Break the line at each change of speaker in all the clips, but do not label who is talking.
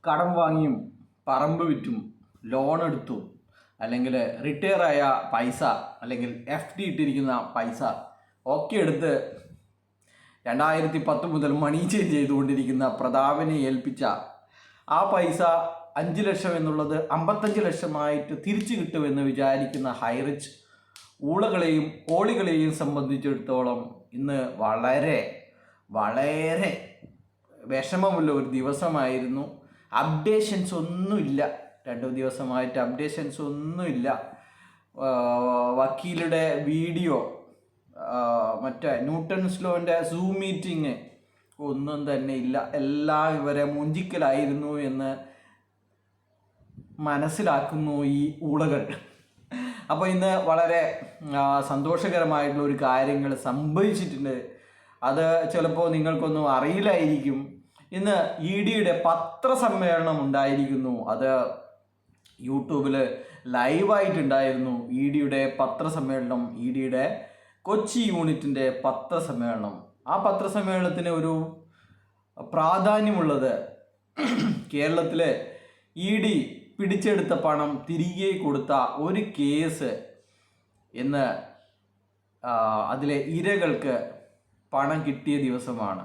കടം വാങ്ങിയും പറമ്പ് വിറ്റും ലോൺ എടുത്തും അല്ലെങ്കിൽ റിട്ടയറായ പൈസ അല്ലെങ്കിൽ FD ഇട്ടിരിക്കുന്ന പൈസ ഒക്കെ എടുത്ത് 2010 മുതൽ മണി ചേഞ്ച് ചെയ്തുകൊണ്ടിരിക്കുന്ന പ്രതാപനെ ഏൽപ്പിച്ച ആ പൈസ 5 ലക്ഷം എന്നുള്ളത് 55 ലക്ഷമായിട്ട് തിരിച്ചു കിട്ടുമെന്ന് വിചാരിക്കുന്ന ഹൈറിച്ച് ഊളകളെയും ഓളികളെയും സംബന്ധിച്ചിടത്തോളം ഇന്ന് വളരെ വളരെ വിഷമമുള്ള ഒരു ദിവസമായിരുന്നു. അപ്ഡേഷൻസ് ഒന്നുമില്ല, 2 ദിവസമായിട്ട് അപ്ഡേഷൻസ് ഒന്നുമില്ല. വക്കീലുടെ വീഡിയോ, മറ്റേ ന്യൂട്ടൺസ് ലോൻ്റെ സൂം മീറ്റിംഗ് ഒന്നും തന്നെ ഇല്ല. എല്ലാം ഇവരെ മുഞ്ചിക്കലായിരുന്നു എന്ന് മനസ്സിലാക്കുന്നു ഈ ഊളകൾ. അപ്പോൾ ഇന്ന് വളരെ സന്തോഷകരമായിട്ടുള്ള ഒരു കാര്യങ്ങൾ സംഭവിച്ചിട്ടുണ്ട്. അത് ചിലപ്പോൾ നിങ്ങൾക്കൊന്നും അറിയില്ലായിരിക്കും. ഇന്ന് EDയുടെ പത്രസമ്മേളനം ഉണ്ടായിരിക്കുന്നു. അത് യൂട്യൂബിൽ ലൈവായിട്ടുണ്ടായിരുന്നു. EDയുടെ പത്രസമ്മേളനം, EDയുടെ കൊച്ചി യൂണിറ്റിൻ്റെ പത്രസമ്മേളനം. ആ പത്രസമ്മേളനത്തിന് ഒരു പ്രാധാന്യമുള്ളത് കേരളത്തിൽ ED പിടിച്ചെടുത്ത പണം തിരികെ കൊടുത്ത ഒരു കേസ് ഇന്ന് അതിലെ ഇരകൾക്ക് പണം കിട്ടിയ ദിവസമാണ്.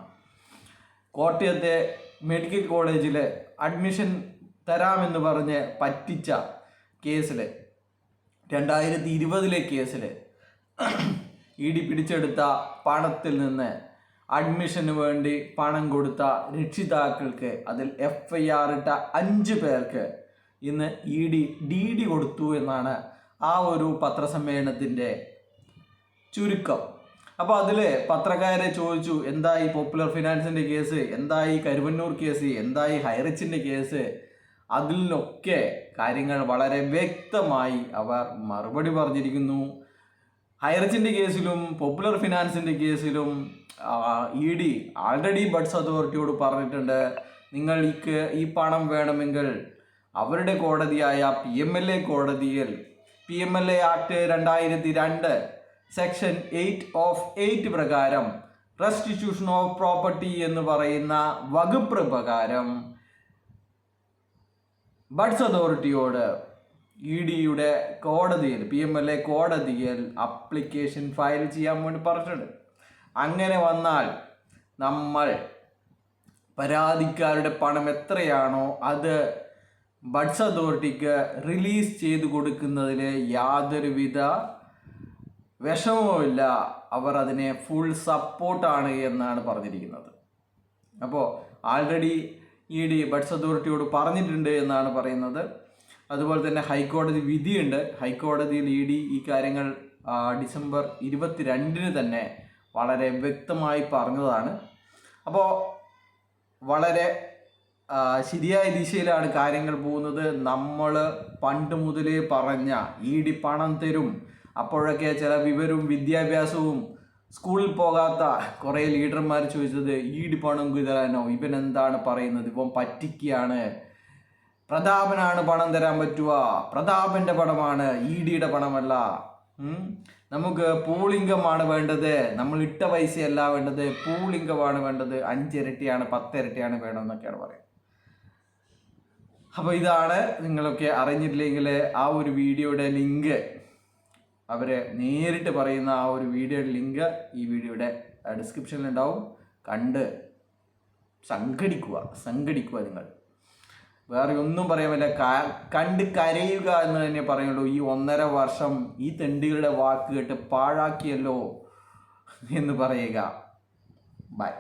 കോട്ടയത്തെ മെഡിക്കൽ കോളേജിൽ അഡ്മിഷൻ തരാമെന്ന് പറഞ്ഞ് പറ്റിച്ച കേസിൽ, 2020 കേസിൽ ED പിടിച്ചെടുത്ത പണത്തിൽ നിന്ന് അഡ്മിഷന് വേണ്ടി പണം കൊടുത്ത രക്ഷിതാക്കൾക്ക്, അതിൽ FIR ഇട്ട 5 പേർക്ക് ഇന്ന് ED DD കൊടുത്തു എന്നാണ് ആ ഒരു പത്രസമ്മേളനത്തിൻ്റെ ചുരുക്കം. അപ്പോൾ അതിൽ പത്രക്കാരെ ചോദിച്ചു, എന്തായി പോപ്പുലർ ഫിനാൻസിൻ്റെ കേസ്, എന്തായി കരുവന്നൂർ കേസ്, എന്തായി ഹൈറിച്ചിൻ്റെ കേസ്. അതിലൊക്കെ കാര്യങ്ങൾ വളരെ വ്യക്തമായി അവർ മറുപടി പറഞ്ഞിരിക്കുന്നു. ഹൈറിച്ചിൻ്റെ കേസിലും പോപ്പുലർ ഫിനാൻസിൻ്റെ കേസിലും ED ആൾറെഡി ബഡ്സ് അതോറിറ്റിയോട് പറഞ്ഞിട്ടുണ്ട്, നിങ്ങൾക്ക് ഈ പണം വേണമെങ്കിൽ അവരുടെ കോടതിയായ PMLA കോടതിയിൽ PMLA ആക്ട് 2002 സെക്ഷൻ 8 പ്രകാരം റെസ്റ്റിറ്റ്യൂഷൻ ഓഫ് പ്രോപ്പർട്ടി എന്ന് പറയുന്ന വകുപ്പ് പ്രകാരം ബഡ്സ് അതോറിറ്റിയോട് EDയുടെ കോടതിയിൽ, PMLA കോടതിയിൽ അപ്ലിക്കേഷൻ ഫയൽ ചെയ്യാൻ വേണ്ടി പറഞ്ഞിട്ടുണ്ട്. അങ്ങനെ വന്നാൽ നമ്മൾ പരാതിക്കാരുടെ പണം എത്രയാണോ അത് ബഡ്സ് അതോറിറ്റിക്ക് റിലീസ് ചെയ്ത് കൊടുക്കുന്നതിൽ യാതൊരുവിധ വിഷമവുമില്ല. അവർ അതിനെ ഫുൾ സപ്പോർട്ടാണ് എന്നാണ് പറഞ്ഞിരിക്കുന്നത്. അപ്പോൾ ആൾറെഡി ED ബഡ്സ് അതോറിറ്റിയോട് പറഞ്ഞിട്ടുണ്ട് എന്നാണ് പറയുന്നത്. അതുപോലെ തന്നെ ഹൈക്കോടതി വിധിയുണ്ട്. ഹൈക്കോടതിയിൽ ED ഈ കാര്യങ്ങൾ ഡിസംബർ 22 തന്നെ വളരെ വ്യക്തമായി പറഞ്ഞതാണ്. അപ്പോൾ വളരെ ശരിയായ ദിശയിലാണ് കാര്യങ്ങൾ പോകുന്നത്. നമ്മൾ പണ്ട് മുതലേ പറഞ്ഞ ED പണം തരും, അപ്പോഴൊക്കെ ചില വിവരവും വിദ്യാഭ്യാസവും സ്കൂളിൽ പോകാത്ത കുറേ ലീഡർമാർ ചോദിച്ചത് ED പണം തരാനോ, ഇവൻ എന്താണ് പറയുന്നത്, ഇവൻ പറ്റിക്കുകയാണ്, പ്രതാപനാണ് പണം തരാൻ പറ്റുക, പ്രതാപൻ്റെ പണമാണ്, EDയുടെ പണമല്ല, നമുക്ക് പൂളിംഗമാണ് വേണ്ടത്, നമ്മൾ ഇട്ട പൈസയല്ല വേണ്ടത്, പൂളിംഗമാണ് വേണ്ടത്, 5 ഇരട്ടിയാണ് 10 ഇരട്ടിയാണ് വേണമെന്നൊക്കെയാണ് പറയുന്നത്. അപ്പോൾ ഇതാണ്, നിങ്ങളൊക്കെ അറിഞ്ഞിട്ടില്ലെങ്കിൽ ആ ഒരു വീഡിയോയുടെ ലിങ്ക്, അവർ നേരിട്ട് പറയുന്ന ആ ഒരു വീഡിയോയുടെ ലിങ്ക് ഈ വീഡിയോയുടെ ഡിസ്ക്രിപ്ഷനിൽ ഉണ്ടാവും. കണ്ട് സംഘടിക്കുക നിങ്ങൾ. വേറെ ഒന്നും പറയാൻ പറ്റില്ല. കണ്ട് കരയുക എന്ന് തന്നെ പറയുള്ളൂ. ഈ 1.5 വർഷം ഈ തെണ്ടികളുടെ വാക്ക് കേട്ട് പാഴാക്കിയല്ലോ എന്ന് പറയുക. ബൈ.